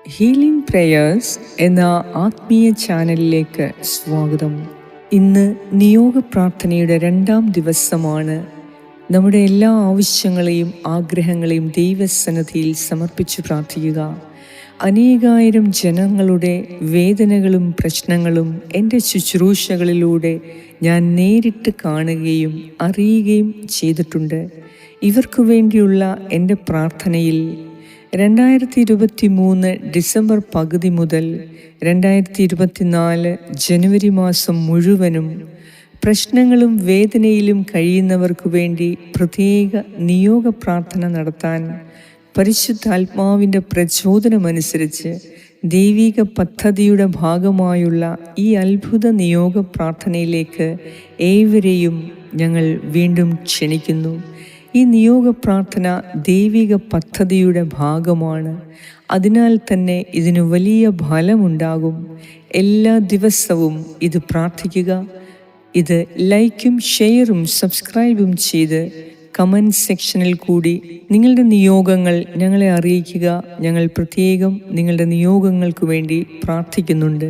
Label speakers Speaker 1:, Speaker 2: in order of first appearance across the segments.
Speaker 1: Healing prayers എന്ന ആത്മീയ ചാനലിലേക്ക് സ്വാഗതം. ഇന്ന് നിയോഗ പ്രാർത്ഥനയുടെ 2-ാം ദിവസമാണ്. നമ്മുടെ എല്ലാ ആവശ്യങ്ങളെയും ആഗ്രഹങ്ങളെയും ദൈവസന്നിധിയിൽ സമർപ്പിച്ച് പ്രാർത്ഥിക്കുക. അനേകായിരം ജനങ്ങളുടെ വേദനകളും പ്രശ്നങ്ങളും എൻ്റെ ശുശ്രൂഷകളിലൂടെ ഞാൻ നേരിട്ട് കാണുകയും അറിയുകയും ചെയ്തിട്ടുണ്ട്. ഇവർക്ക് വേണ്ടിയുള്ള എൻ്റെ പ്രാർത്ഥനയിൽ 2023 ഡിസംബർ പകുതി മുതൽ 2024 ജനുവരി മാസം മുഴുവനും പ്രശ്നങ്ങളും വേദനയിലും കഴിയുന്നവർക്കു വേണ്ടി പ്രത്യേക നിയോഗ പ്രാർത്ഥന നടത്താൻ പരിശുദ്ധാത്മാവിൻ്റെ പ്രചോദനമനുസരിച്ച് ദൈവിക പദ്ധതിയുടെ ഭാഗമായുള്ള ഈ അത്ഭുത നിയോഗ പ്രാർത്ഥനയിലേക്ക് ഏവരെയും ഞങ്ങൾ വീണ്ടും ക്ഷണിക്കുന്നു. ഈ നിയോഗ പ്രാർത്ഥന ദൈവിക പദ്ധതിയുടെ ഭാഗമാണ്. അതിനാൽ തന്നെ ഇതിന് വലിയ ഫലമുണ്ടാകും. എല്ലാ ദിവസവും ഇത് പ്രാർത്ഥിക്കുക. ഇത് ലൈക്കും ഷെയറും സബ്സ്ക്രൈബും ചെയ്ത് കമൻറ്റ് സെക്ഷനിൽ കൂടി നിങ്ങളുടെ നിയോഗങ്ങൾ ഞങ്ങളെ അറിയിക്കുക. ഞങ്ങൾ പ്രത്യേകം നിങ്ങളുടെ നിയോഗങ്ങൾക്ക് വേണ്ടി പ്രാർത്ഥിക്കുന്നുണ്ട്.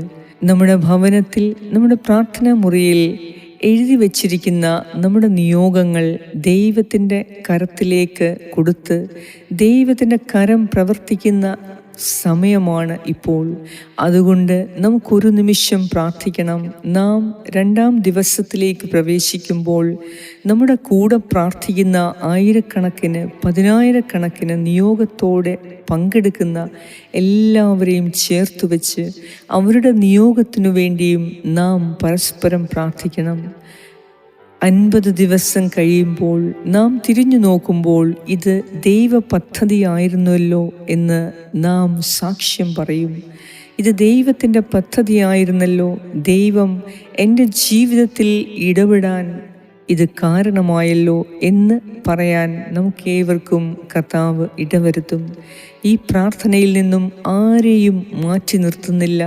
Speaker 1: നമ്മുടെ ഭവനത്തിൽ, നമ്മുടെ പ്രാർത്ഥനാ മുറിയിൽ എഴുതി വച്ചിരിക്കുന്ന നമ്മുടെ നിയോഗങ്ങൾ ദൈവത്തിൻ്റെ കരത്തിലേക്ക് കൊടുത്ത് ദൈവത്തിൻ്റെ കരം പ്രവർത്തിക്കുന്ന സമയമാണ് ഇപ്പോൾ. അതുകൊണ്ട് നമുക്കൊരു നിമിഷം പ്രാർത്ഥിക്കണം. നാം 2-ാം ദിവസത്തിലേക്ക് പ്രവേശിക്കുമ്പോൾ നമ്മുടെ കൂടെ പ്രാർത്ഥിക്കുന്ന ആയിരക്കണക്കിന്, പതിനായിരക്കണക്കിന് നിയോഗത്തോടെ പങ്കെടുക്കുന്ന എല്ലാവരെയും ചേർത്ത് വെച്ച് അവരുടെ നിയോഗത്തിനു വേണ്ടിയും നാം പരസ്പരം പ്രാർത്ഥിക്കണം. 50 ദിവസം കഴിയുമ്പോൾ നാം തിരിഞ്ഞു നോക്കുമ്പോൾ ഇത് ദൈവ പദ്ധതിയായിരുന്നല്ലോ എന്ന് നാം സാക്ഷ്യം പറയും. ഇത് ദൈവത്തിൻ്റെ പദ്ധതിയായിരുന്നല്ലോ. ദൈവം എൻ്റെ ജീവിതത്തിൽ ഇടപെടാൻ ഇത് കാരണമായല്ലോ എന്ന് പറയാൻ നമുക്കേവർക്കും കർത്താവ് ഇടവരുത്തും. ഈ പ്രാർത്ഥനയിൽ നിന്നും ആരെയും മാറ്റി നിർത്തുന്നില്ല.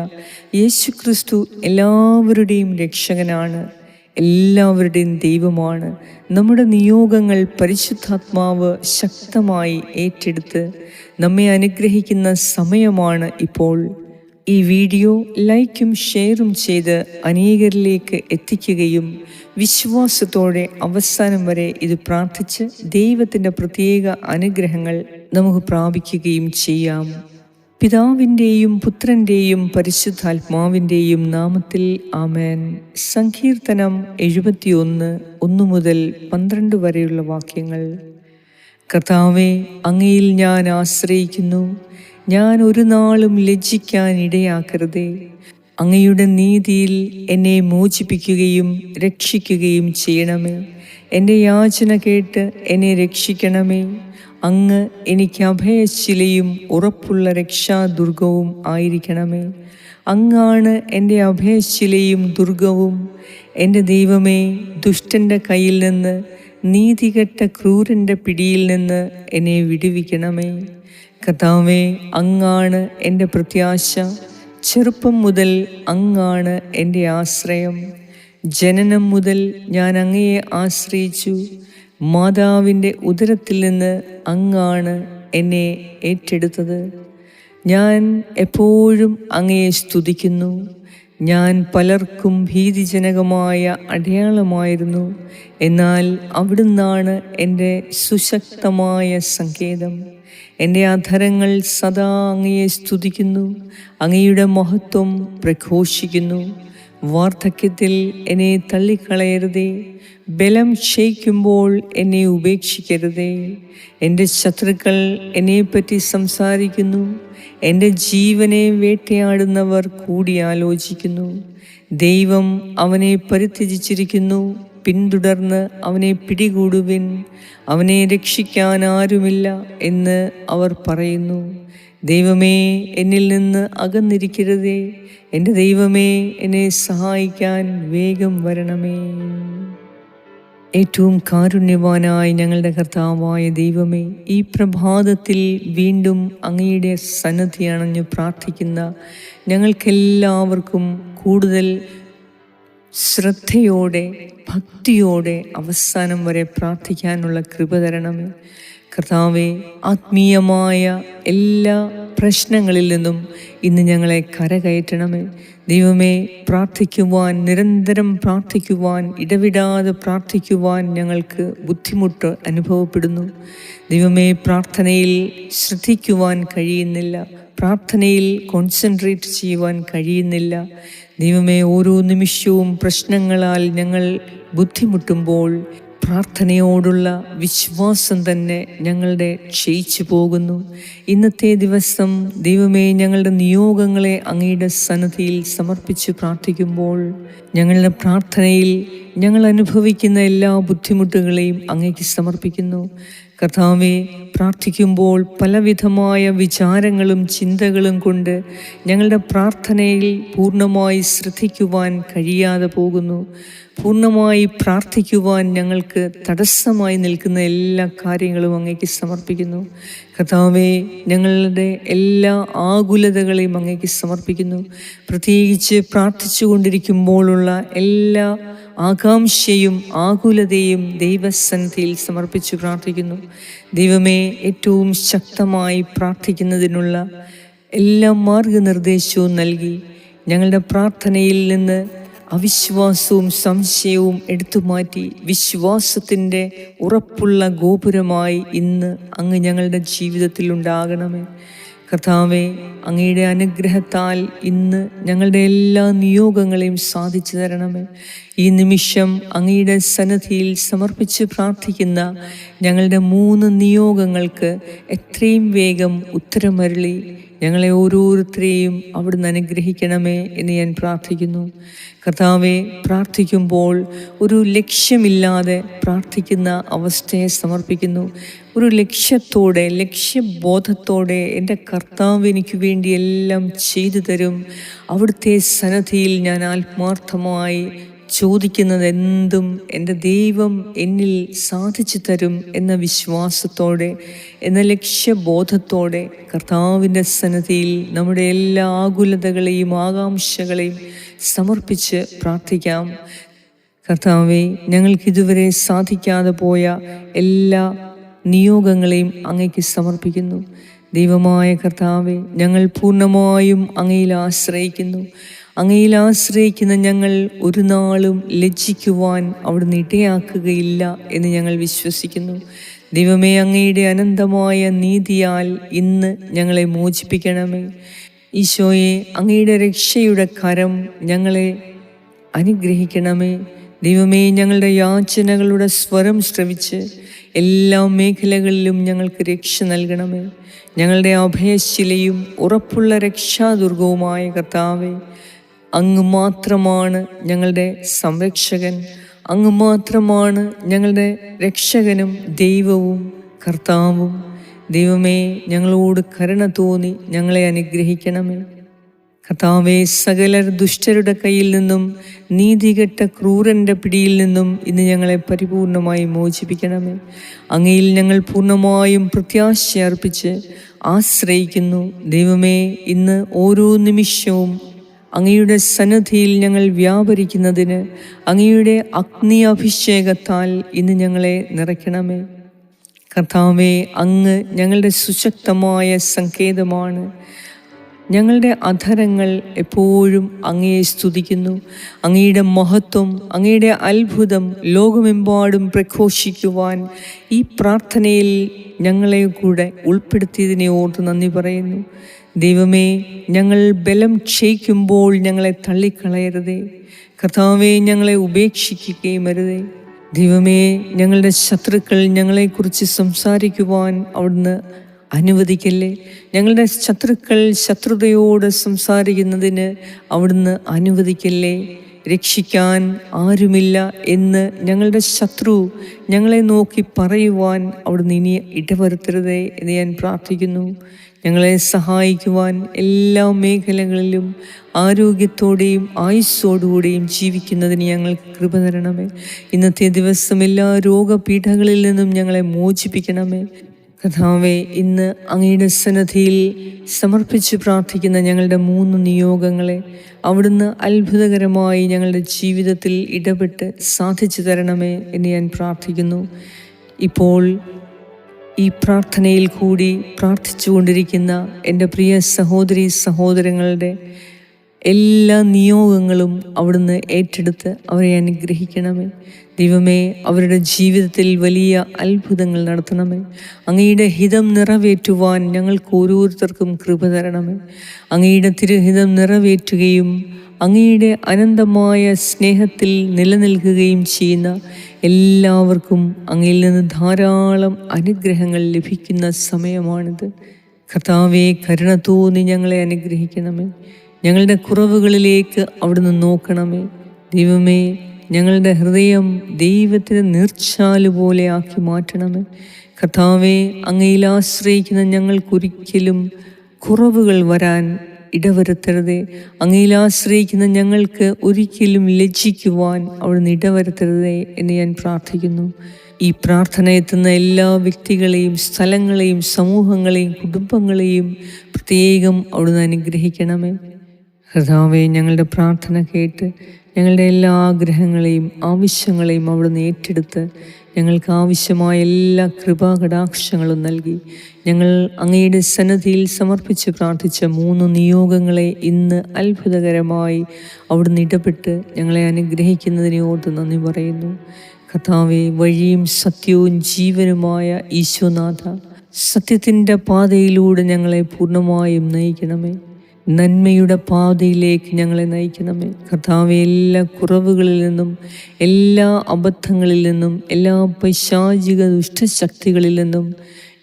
Speaker 1: യേശുക്രിസ്തു എല്ലാവരുടെയും രക്ഷകനാണ്, എല്ലാവരുടെയും ദൈവമാണ്. നമ്മുടെ നിയോഗങ്ങൾ പരിശുദ്ധാത്മാവ് ശക്തമായി ഏറ്റെടുത്ത് നമ്മെ അനുഗ്രഹിക്കുന്ന സമയമാണ് ഇപ്പോൾ. ഈ വീഡിയോ ലൈക്കും ഷെയറും ചെയ്ത് അനേകരിലേക്ക് എത്തിക്കുകയും വിശ്വാസത്തോടെ അവസാനം വരെ ഇത് പ്രാർത്ഥിച്ച് ദൈവത്തിൻ്റെ പ്രത്യേക അനുഗ്രഹങ്ങൾ നമുക്ക് പ്രാപിക്കുകയും ചെയ്യാം. പിതാവിൻ്റെയും പുത്രൻ്റെയും പരിശുദ്ധാത്മാവിൻ്റെയും നാമത്തിൽ ആമേൻ. സങ്കീർത്തനം 71 1 മുതൽ 12 വരെയുള്ള വാക്യങ്ങൾ. കർത്താവേ, അങ്ങയിൽ ഞാൻ ആശ്രയിക്കുന്നു. ഞാൻ ഒരു നാളും ലജ്ജിക്കാൻ ഇടയാക്കരുതേ. അങ്ങയുടെ നീതിയിൽ എന്നെ മോചിപ്പിക്കുകയും രക്ഷിക്കുകയും ചെയ്യണമേ. എൻ്റെ യാചന കേട്ട് എന്നെ രക്ഷിക്കണമേ. അങ്ങ് എനിക്ക് അഭയശിലയും ഉറപ്പുള്ള രക്ഷാദുർഗവും ആയിരിക്കണമേ. അങ്ങാണ് എൻ്റെ അഭയശിലയും ദുർഗവും. എൻ്റെ ദൈവമേ, ദുഷ്ടൻ്റെ കയ്യിൽ നിന്ന്, നീതികെട്ട ക്രൂരൻ്റെ പിടിയിൽ നിന്ന് എന്നെ വിടുവിക്കണമേ. കർത്താവേ, അങ്ങാണ് എൻ്റെ പ്രത്യാശ. ചെറുപ്പം മുതൽ അങ്ങാണ് എൻ്റെ ആശ്രയം. ജനനം മുതൽ ഞാൻ അങ്ങയെ ആശ്രയിച്ചു. മാതാവിൻ്റെ ഉദരത്തിൽ നിന്ന് അങ്ങാണ് എന്നെ ഏറ്റെടുത്തത്. ഞാൻ എപ്പോഴും അങ്ങയെ സ്തുതിക്കുന്നു. ഞാൻ പലർക്കും ഭീതിജനകമായ അടയാളമായിരുന്നു. എന്നാൽ അവിടുന്നാണ് എൻ്റെ സുശക്തമായ സങ്കേതം. എൻ്റെ അധരങ്ങൾ സദാ അങ്ങയെ സ്തുതിക്കുന്നു. അങ്ങയുടെ മഹത്വം പ്രഘോഷിക്കുന്നു. വാർദ്ധക്യത്തിൽ എന്നെ തള്ളിക്കളയരുതേ. ബലം ക്ഷയിക്കുമ്പോൾ എന്നെ ഉപേക്ഷിക്കരുതേ. എൻ്റെ ശത്രുക്കൾ എന്നെപ്പറ്റി സംസാരിക്കുന്നു. എൻ്റെ ജീവനെ വേട്ടയാടുന്നവർ കൂടിയാലോചിക്കുന്നു. ദൈവം അവനെ പരിത്യജിച്ചിരിക്കുന്നു. പിന്തുടർന്ന് അവനെ പിടികൂടുവിൻ. അവനെ രക്ഷിക്കാൻ ആരുമില്ല എന്ന് അവർ പറയുന്നു. ദൈവമേ, എന്നിൽ നിന്ന് അകന്നിരിക്കരുതേ. എൻ്റെ ദൈവമേ, എന്നെ സഹായിക്കാൻ വേഗം വരണമേ. ഏറ്റവും കാരുണ്യവാനായ ഞങ്ങളുടെ കർത്താവായ ദൈവമേ, ഈ പ്രഭാതത്തിൽ വീണ്ടും അങ്ങയുടെ സന്നിധി അണഞ്ഞു പ്രാർത്ഥിക്കുന്ന ഞങ്ങൾക്കെല്ലാവർക്കും കൂടുതൽ ശ്രദ്ധയോടെ ഭക്തിയോടെ അവസാനം വരെ പ്രാർത്ഥിക്കാനുള്ള കൃപ തരണമേ. കർത്താവെ, ആത്മീയമായ എല്ലാ പ്രശ്നങ്ങളിൽ നിന്നും ഇന്ന് ഞങ്ങളെ കരകയറ്റണമേ. ദൈവമേ, പ്രാർത്ഥിക്കുവാൻ, നിരന്തരം പ്രാർത്ഥിക്കുവാൻ, ഇടവിടാതെ പ്രാർത്ഥിക്കുവാൻ ഞങ്ങൾക്ക് ബുദ്ധിമുട്ട് അനുഭവപ്പെടുന്നു. ദൈവമേ, പ്രാർത്ഥനയിൽ ശ്രദ്ധിക്കുവാൻ കഴിയുന്നില്ല, പ്രാർത്ഥനയിൽ കോൺസെൻട്രേറ്റ് ചെയ്യുവാൻ കഴിയുന്നില്ല. ദൈവമേ, ഓരോ നിമിഷവും പ്രശ്നങ്ങളാൽ ഞങ്ങൾ ബുദ്ധിമുട്ടുമ്പോൾ പ്രാർത്ഥനയോടുള്ള വിശ്വാസം തന്നെ ഞങ്ങളുടെ ക്ഷയിച്ചു പോകുന്നു. ഇന്നത്തെ ദിവസം ദൈവമേ, ഞങ്ങളുടെ നിയോഗങ്ങളെ അങ്ങയുടെ സന്നിധിയിൽ സമർപ്പിച്ച് പ്രാർത്ഥിക്കുമ്പോൾ ഞങ്ങളുടെ പ്രാർത്ഥനയിൽ ഞങ്ങൾ അനുഭവിക്കുന്ന എല്ലാ ബുദ്ധിമുട്ടുകളെയും അങ്ങേക്ക് സമർപ്പിക്കുന്നു. കർത്താവെ, പ്രാർത്ഥിക്കുമ്പോൾ പലവിധമായ വിചാരങ്ങളും ചിന്തകളും കൊണ്ട് ഞങ്ങളുടെ പ്രാർത്ഥനയിൽ പൂർണ്ണമായി ശ്രദ്ധിക്കുവാൻ കഴിയാതെ പോകുന്നു. പൂർണ്ണമായി പ്രാർത്ഥിക്കുവാൻ ഞങ്ങൾക്ക് തടസ്സമായി നിൽക്കുന്ന എല്ലാ കാര്യങ്ങളും അങ്ങേക്ക് സമർപ്പിക്കുന്നു. കർത്താവേ, ഞങ്ങളുടെ എല്ലാ ആകുലതകളെയും അങ്ങേക്ക് സമർപ്പിക്കുന്നു. പ്രത്യേകിച്ച് പ്രാർത്ഥിച്ചു കൊണ്ടിരിക്കുമ്പോഴുള്ള എല്ലാ ആകാംക്ഷയും ആകുലതയും ദൈവസന്നിധിയിൽ സമർപ്പിച്ച് പ്രാർത്ഥിക്കുന്നു. ദൈവമേ, ഏറ്റവും ശക്തമായി പ്രാർത്ഥിക്കുന്നതിനുള്ള എല്ലാ മാർഗനിർദ്ദേശവും നൽകി ഞങ്ങളുടെ പ്രാർത്ഥനയിൽ നിന്ന് അവിശ്വാസവും സംശയവും എടുത്തുമാറ്റി വിശ്വാസത്തിൻ്റെ ഉറപ്പുള്ള ഗോപുരമായി ഇന്ന് അങ്ങ് ഞങ്ങളുടെ ജീവിതത്തിൽ ഉണ്ടാകണമേ. കർത്താവെ, അങ്ങയുടെ അനുഗ്രഹത്താൽ ഇന്ന് ഞങ്ങളുടെ എല്ലാ നിയോഗങ്ങളെയും സാധിച്ചു തരണമേ. ഈ നിമിഷം അങ്ങയുടെ സന്നിധിയിൽ സമർപ്പിച്ച് പ്രാർത്ഥിക്കുന്ന ഞങ്ങളുടെ 3 നിയോഗങ്ങൾക്ക് എത്രയും വേഗം ഉത്തരമരുളി ഞങ്ങളെ ഓരോരുത്തരെയും അവിടുന്ന് അനുഗ്രഹിക്കണമേ എന്ന് ഞാൻ പ്രാർത്ഥിക്കുന്നു. കർത്താവെ, പ്രാർത്ഥിക്കുമ്പോൾ ഒരു ലക്ഷ്യമില്ലാതെ പ്രാർത്ഥിക്കുന്ന അവസ്ഥയെ സമർപ്പിക്കുന്നു. ഒരു ലക്ഷ്യത്തോടെ, ലക്ഷ്യബോധത്തോടെ എൻ്റെ കർത്താവ് എനിക്ക് വേണ്ടി എല്ലാം ചെയ്തു തരും, അവിടുത്തെ സന്നിധിയിൽ ഞാൻ ആത്മാർത്ഥമായി ചോദിക്കുന്നത് എന്തും എൻ്റെ ദൈവം എന്നിൽ സാധിച്ചു തരും എന്ന വിശ്വാസത്തോടെ, എന്ന ലക്ഷ്യബോധത്തോടെ കർത്താവിൻ്റെ സന്നിധിയിൽ നമ്മുടെ എല്ലാ ആകുലതകളെയും ആകാംക്ഷകളെയും സമർപ്പിച്ച് പ്രാർത്ഥിക്കാം. കർത്താവെ, ഞങ്ങൾക്കിതുവരെ സാധിക്കാതെ പോയ എല്ലാ നിയോഗങ്ങളെയും അങ്ങയ്ക്ക് സമർപ്പിക്കുന്നു. ദൈവമായ കർത്താവെ, ഞങ്ങൾ പൂർണ്ണമായും അങ്ങയിൽ ആശ്രയിക്കുന്നു. അങ്ങയിൽ ആശ്രയിക്കുന്ന ഞങ്ങൾ ഒരു നാളും ലജ്ജിക്കുവാൻ അവിടുന്ന് ഇടയാക്കുകയില്ല എന്ന് ഞങ്ങൾ വിശ്വസിക്കുന്നു. ദൈവമേ, അങ്ങയുടെ അനന്തമായ നീതിയാൽ ഇന്ന് ഞങ്ങളെ മോചിപ്പിക്കണമേ. ഈശോയെ, അങ്ങയുടെ രക്ഷയുടെ കരം ഞങ്ങളെ അനുഗ്രഹിക്കണമേ. ദൈവമേ, ഞങ്ങളുടെ യാചനകളുടെ സ്വരം ശ്രവിച്ച് എല്ലാ മേഖലകളിലും ഞങ്ങൾക്ക് രക്ഷ നൽകണമേ. ഞങ്ങളുടെ അഭയശിലയും ഉറപ്പുള്ള രക്ഷാദുർഗവുമായ കർത്താവേ, അങ്ങ് മാത്രമാണ് ഞങ്ങളുടെ സംരക്ഷകൻ. അങ്ങ് മാത്രമാണ് ഞങ്ങളുടെ രക്ഷകനും ദൈവവും കർത്താവും. ദൈവമേ, ഞങ്ങളോട് കരുണ തോന്നി ഞങ്ങളെ അനുഗ്രഹിക്കണമേ. കർത്താവേ, സകല ദുഷ്ടരുടെ കയ്യിൽ നിന്നും നീതികെട്ട ക്രൂരൻ്റെ പിടിയിൽ നിന്നും ഇന്ന് ഞങ്ങളെ പരിപൂർണമായി മോചിപ്പിക്കണമേ. അങ്ങയിൽ ഞങ്ങൾ പൂർണ്ണമായും പ്രത്യാശ അർപ്പിച്ച് ആശ്രയിക്കുന്നു. ദൈവമേ, ഇന്ന് ഓരോ നിമിഷവും അങ്ങയുടെ സന്നിധിയിൽ ഞങ്ങൾ വ്യാപരിക്കുന്നതിന് അങ്ങയുടെ അഗ്നി അഭിഷേകത്താൽ ഇന്ന് ഞങ്ങളെ നിറയ്ക്കണമേ. കർത്താവേ, അങ്ങ് ഞങ്ങളുടെ സുശക്തമായ സങ്കേതമാണ്. ഞങ്ങളുടെ അധരങ്ങൾ എപ്പോഴും അങ്ങയെ സ്തുതിക്കുന്നു. അങ്ങയുടെ മഹത്വം, അങ്ങയുടെ അത്ഭുതം ലോകമെമ്പാടും പ്രഘോഷിക്കുവാൻ ഈ പ്രാർത്ഥനയിൽ ഞങ്ങളെ കൂടെ ഉൾപ്പെടുത്തിയതിനെ ഓർത്ത് നന്ദി പറയുന്നു. ദൈവമേ, ഞങ്ങൾ ബലം ക്ഷയിക്കുമ്പോൾ ഞങ്ങളെ തള്ളിക്കളയരുതേ. കർത്താവേ, ഞങ്ങളെ ഉപേക്ഷിക്കുകയും അരുതേ. ദൈവമേ, ഞങ്ങളുടെ ശത്രുക്കൾ ഞങ്ങളെക്കുറിച്ച് സംസാരിക്കുവാൻ അവിടുന്ന് അനുവദിക്കല്ലേ. ഞങ്ങളുടെ ശത്രുക്കൾ ശത്രുതയോട് സംസാരിക്കുന്നതിന് അവിടുന്ന് അനുവദിക്കല്ലേ. രക്ഷിക്കാൻ ആരുമില്ല എന്ന് ഞങ്ങളുടെ ശത്രു ഞങ്ങളെ നോക്കി പറയുവാൻ അവിടുന്ന് ഇനി ഇടവരുത്തരുതേ എന്ന് ഞാൻ പ്രാർത്ഥിക്കുന്നു. ഞങ്ങളെ സഹായിക്കുവാൻ എല്ലാ മേഖലകളിലും ആരോഗ്യത്തോടെയും ആയുസ്സോടുകൂടെയും ജീവിക്കുന്നതിന് ഞങ്ങൾക്ക് കൃപ തരണമേ. ഇന്നത്തെ ദിവസം എല്ലാ രോഗപീഠകളിൽ നിന്നും ഞങ്ങളെ മോചിപ്പിക്കണമേ. കർത്താവേ, ഇന്ന് അങ്ങയുടെ സന്നിധിയിൽ സമർപ്പിച്ച് പ്രാർത്ഥിക്കുന്ന ഞങ്ങളുടെ 3 നിയോഗങ്ങളെ അവിടുന്ന് അത്ഭുതകരമായി ഞങ്ങളുടെ ജീവിതത്തിൽ ഇടപെട്ട് സാധിച്ചു തരണമേ എന്ന് ഞാൻ പ്രാർത്ഥിക്കുന്നു. ഇപ്പോൾ ഈ പ്രാർത്ഥനയിൽ കൂടി പ്രാർത്ഥിച്ചുകൊണ്ടിരിക്കുന്ന എൻ്റെ പ്രിയ സഹോദരീ സഹോദരങ്ങളുടെ എല്ലാ നിയോഗങ്ങളും അവിടുന്ന് ഏറ്റെടുത്ത് അവരെ അനുഗ്രഹിക്കണമേ. ദൈവമേ, അവരുടെ ജീവിതത്തിൽ വലിയ അത്ഭുതങ്ങൾ നടത്തണമേ. അങ്ങയുടെ ഹിതം നിറവേറ്റുവാൻ ഞങ്ങൾക്ക് ഓരോരുത്തർക്കും കൃപ തരണമേ. അങ്ങയുടെ തിരുഹിതം നിറവേറ്റുകയും അങ്ങയുടെ അനന്തമായ സ്നേഹത്തിൽ നിലനിൽക്കുകയും ചെയ്യുന്ന എല്ലാവർക്കും അങ്ങയിൽ നിന്ന് ധാരാളം അനുഗ്രഹങ്ങൾ ലഭിക്കുന്ന സമയമാണിത്. കർത്താവേ, കരുണ തോന്നി ഞങ്ങളെ അനുഗ്രഹിക്കണമേ. ഞങ്ങളുടെ കുറവുകളിലേക്ക് അവിടുന്ന് നോക്കണമേ. ദൈവമേ, ഞങ്ങളുടെ ഹൃദയം ദൈവത്തിന് നീർച്ചാല് പോലെ ആക്കി മാറ്റണമേ. കർത്താവേ, അങ്ങയിൽ ആശ്രയിക്കുന്ന ഞങ്ങൾക്കൊരിക്കലും കുറവുകൾ വരാൻ ഇടവരുത്തരുതേ. അങ്ങയിൽ ആശ്രയിക്കുന്ന ഞങ്ങൾക്ക് ഒരിക്കലും ലജ്ജിക്കുവാൻ അവിടുന്ന് ഇടവരുത്തരുതേ എന്ന് ഞാൻ പ്രാർത്ഥിക്കുന്നു. ഈ പ്രാർത്ഥന എത്തുന്ന എല്ലാ വ്യക്തികളെയും, സ്ഥലങ്ങളെയും, സമൂഹങ്ങളെയും, കുടുംബങ്ങളെയും പ്രത്യേകം അവിടുന്ന് അനുഗ്രഹിക്കണമേ. കർത്താവേ, ഞങ്ങളുടെ പ്രാർത്ഥന കേട്ട് ഞങ്ങളുടെ എല്ലാ ആഗ്രഹങ്ങളെയും ആവശ്യങ്ങളെയും അവിടുന്ന് ഏറ്റെടുത്ത് ഞങ്ങൾക്ക് ആവശ്യമായ എല്ലാ കൃപാകടാക്ഷങ്ങളും നൽകി ഞങ്ങൾ അങ്ങയുടെ സന്നിധിയിൽ സമർപ്പിച്ച് പ്രാർത്ഥിച്ച 3 നിയോഗങ്ങളെ ഇന്ന് അത്ഭുതകരമായി അവിടുന്ന് ഇടപെട്ട് ഞങ്ങളെ അനുഗ്രഹിക്കുന്നതിനെ ഓർത്ത് നന്ദി പറയുന്നു. കർത്താവേ, വഴിയും സത്യവും ജീവനുമായ ഈശോനാഥ, സത്യത്തിൻ്റെ പാതയിലൂടെ ഞങ്ങളെ പൂർണ്ണമായും നയിക്കണമേ. നന്മയുടെ പാതയിലേക്ക് ഞങ്ങളെ നയിക്കണമേ. കർത്താവേ, എല്ലാ കുറവുകളിൽ നിന്നും, എല്ലാ അബദ്ധങ്ങളിൽ നിന്നും, എല്ലാ പൈശാചിക ദുഷ്ടശക്തികളിൽ നിന്നും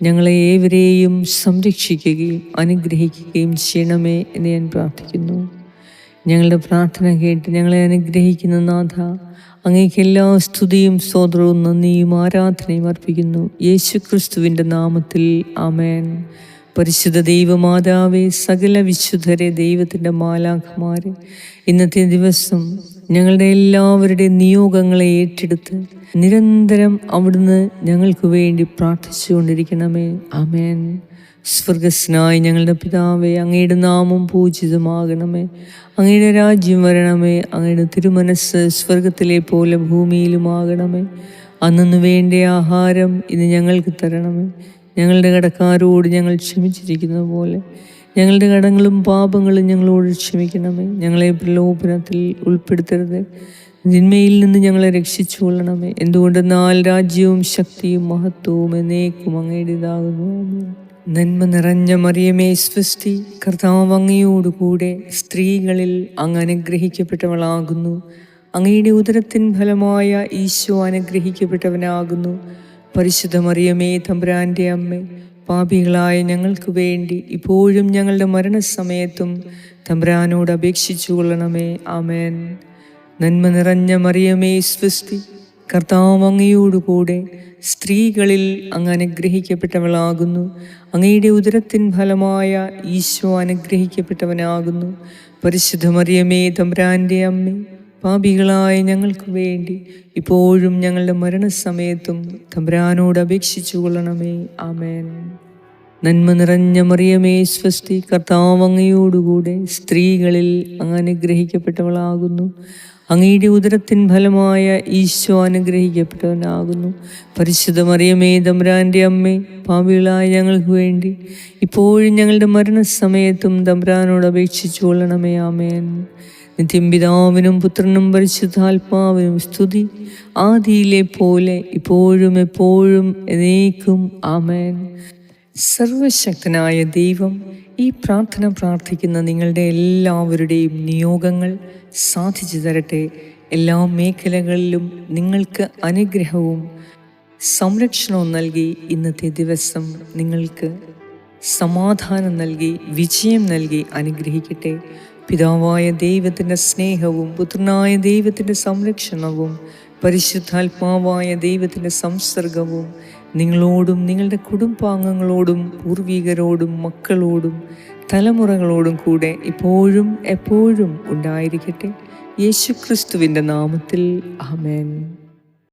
Speaker 1: ഞങ്ങളെ ഏവരെയും സംരക്ഷിക്കുകയും അനുഗ്രഹിക്കുകയും ചെയ്യണമേ എന്ന് ഞാൻ പ്രാർത്ഥിക്കുന്നു. ഞങ്ങളുടെ പ്രാർത്ഥന കേട്ട് ഞങ്ങളെ അനുഗ്രഹിക്കുന്ന നാഥ, അങ്ങേക്ക് എല്ലാ സ്തുതിയും സ്തോത്രവും നന്ദിയും ആരാധനയും അർപ്പിക്കുന്നു. യേശുക്രിസ്തുവിൻ്റെ നാമത്തിൽ ആമേൻ. പരിശുദ്ധ ദൈവമാതാവേ, സകല വിശുദ്ധരെ, ദൈവത്തിൻ്റെ മാലാഖമാരെ, ഇന്നത്തെ ദിവസം ഞങ്ങളുടെ എല്ലാവരുടെയും നിയോഗങ്ങളെ ഏറ്റെടുത്ത് നിരന്തരം അവിടുന്ന് ഞങ്ങൾക്ക് വേണ്ടി പ്രാർത്ഥിച്ചുകൊണ്ടിരിക്കണമേ. ആമേൻ. സ്വർഗസ്നായി ഞങ്ങളുടെ പിതാവേ, അങ്ങയുടെ നാമം പൂജിതമാകണമേ. അങ്ങയുടെ രാജ്യം വരണമേ. അങ്ങയുടെ തിരുമനസ്സ് സ്വർഗത്തിലെ പോലെ ഭൂമിയിലുമാകണമേ. അന്നു വേണ്ട ആഹാരം ഇന്ന് ഞങ്ങൾക്ക് തരണമേ. ഞങ്ങളുടെ കടക്കാരോട് ഞങ്ങൾ ക്ഷമിച്ചിരിക്കുന്ന പോലെ ഞങ്ങളുടെ കടങ്ങളും പാപങ്ങളും ഞങ്ങളോട് ക്ഷമിക്കണമേ. ഞങ്ങളെ പ്രലോഭനത്തിൽ ഉൾപ്പെടുത്തരുത്, തിന്മയിൽ നിന്ന് ഞങ്ങളെ രക്ഷിച്ചു കൊള്ളണമേ. എന്തുകൊണ്ടെന്നാൽ രാജ്യവും ശക്തിയും മഹത്വവും എന്നേക്കും അങ്ങയുടേതാകുന്നു. നന്മ നിറഞ്ഞ മറിയമേ സ്വസ്തി, കർത്താവ് അങ്ങയോടുകൂടെ സ്ത്രീകളിൽ അങ്ങ് അനുഗ്രഹിക്കപ്പെട്ടവളാകുന്നു. അങ്ങയുടെ ഉദരത്തിൻ ഫലമായ ഈശോ അനുഗ്രഹിക്കപ്പെട്ടവനാകുന്നു. പരിശുദ്ധ മറിയമേ, തമ്പുരാൻ്റെ അമ്മേ, പാപികളായ ഞങ്ങൾക്ക് വേണ്ടി ഇപ്പോഴും ഞങ്ങളുടെ മരണസമയത്തും തമ്പുരാനോട് അപേക്ഷിച്ചു കൊള്ളണമേ. ആമേൻ. നന്മ നിറഞ്ഞ മറിയമേ സ്വസ്തി, കർത്താവ് അങ്ങയോടുകൂടെ സ്ത്രീകളിൽ അങ്ങ് അനുഗ്രഹിക്കപ്പെട്ടവളാകുന്നു. അങ്ങയുടെ ഉദരത്തിൻ ഫലമായ ഈശോ അനുഗ്രഹിക്കപ്പെട്ടവനാകുന്നു. പരിശുദ്ധ മറിയമേ, തമ്പുരാൻ്റെ അമ്മേ, പാപികളായ ഞങ്ങൾക്ക് വേണ്ടി ഇപ്പോഴും ഞങ്ങളുടെ മരണസമയത്തും തമ്പുരാനോട് അപേക്ഷിച്ചു കൊള്ളണമേ. ആമേൻ. നന്മ നിറഞ്ഞ മറിയമേ സ്വസ്തി, കർത്താവ് അങ്ങയോടുകൂടെ സ്ത്രീകളിൽ അങ്ങ് അനുഗ്രഹിക്കപ്പെട്ടവളാകുന്നു. അങ്ങയുടെ ഉദരത്തിൻ ഫലമായ ഈശോ അനുഗ്രഹിക്കപ്പെട്ടവനാകുന്നു. പരിശുദ്ധ മറിയമേ, തമ്പുരാൻ്റെ അമ്മേ, പാപികളായ ഞങ്ങൾക്ക് വേണ്ടി ഇപ്പോഴും ഞങ്ങളുടെ മരണസമയത്തും തമ്പുരാനോട് അപേക്ഷിച്ചു കൊള്ളണമേ. ആമേൻ. നിത്യം പിതാവിനും പുത്രനും പരിശുദ്ധാത്മാവിനും സ്തുതി, ആദിയിലെ പോലെ ഇപ്പോഴും എപ്പോഴും എന്നേക്കും. ആമേൻ. സർവശക്തനായ ദൈവം ഈ പ്രാർത്ഥന പ്രാർത്ഥിക്കുന്ന നിങ്ങളുടെ എല്ലാവരുടെയും നിയോഗങ്ങൾ സാധിച്ചു തരട്ടെ. എല്ലാ മേഖലകളിലും നിങ്ങൾക്ക് അനുഗ്രഹവും സംരക്ഷണവും നൽകി ഇന്നത്തെ ദിവസം നിങ്ങൾക്ക് സമാധാനം നൽകി വിജയം നൽകി അനുഗ്രഹിക്കട്ടെ. പിതാവായ ദൈവത്തിൻ്റെ സ്നേഹവും പുത്രനായ ദൈവത്തിൻ്റെ സംരക്ഷണവും പരിശുദ്ധാത്മാവായ ദൈവത്തിൻ്റെ സംസർഗവും നിങ്ങളോടും നിങ്ങളുടെ കുടുംബാംഗങ്ങളോടും പൂർവികരോടും മക്കളോടും തലമുറകളോടും കൂടെ ഇപ്പോഴും എപ്പോഴും ഉണ്ടായിരിക്കട്ടെ. യേശുക്രിസ്തുവിൻ്റെ നാമത്തിൽ ആമേൻ.